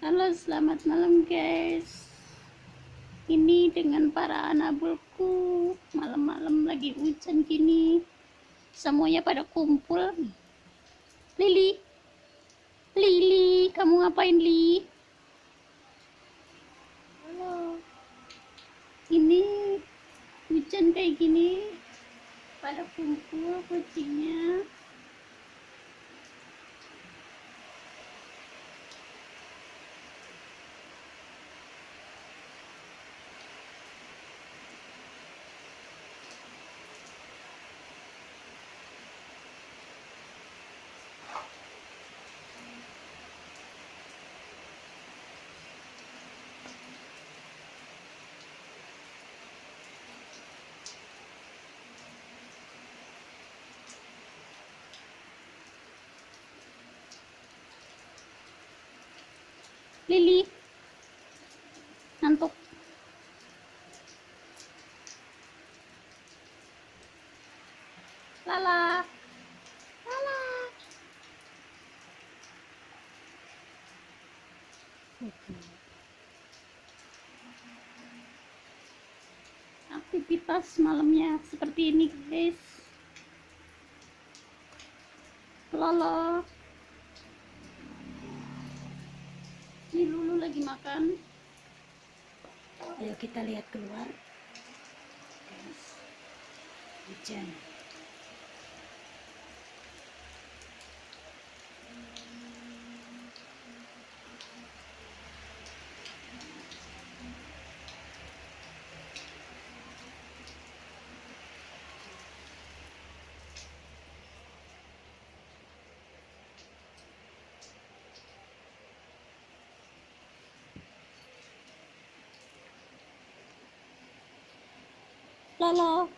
Halo, selamat malam guys. Ini dengan para anabulku. Malam-malam lagi hujan gini. Semuanya pada kumpul. Lili, Lili, kamu ngapain Li? Halo. Ini hujan kayak gini. Pada kumpul kucingnya. Lili, ngantuk. Lala, Lala. Aktivitas malamnya seperti ini guys. Lala, ini Lulu lagi makan. Ayo kita lihat keluar guys. Hujan. Lolo,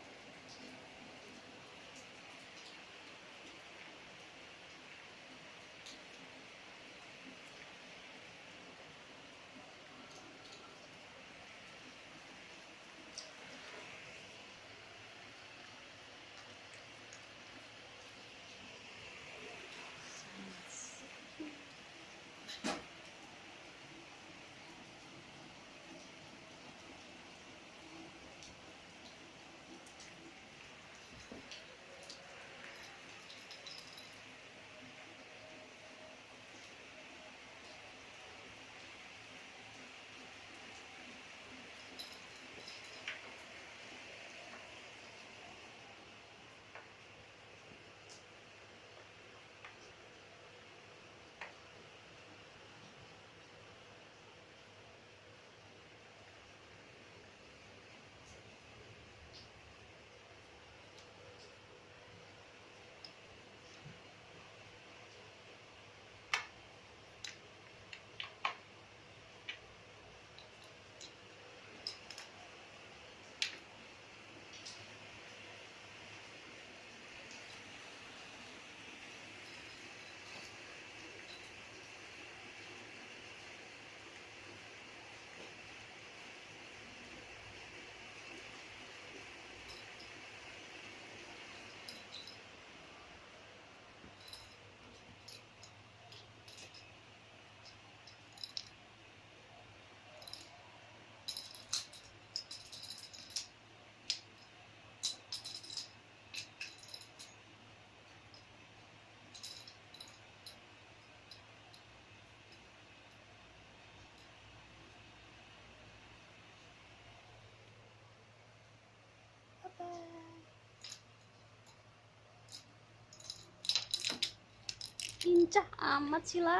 lincah amat sila.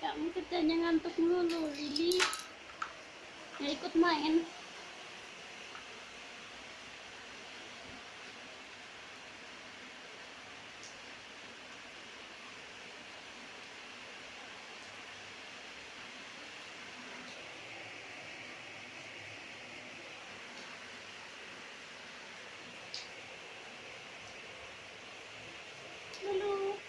Kamu kerjanya ngantuk dulu, Lili. Ya ikut main. Lulu.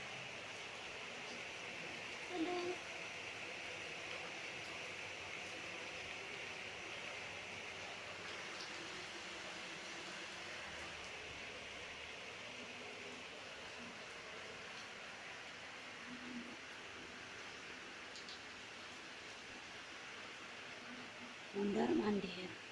mondar mandir.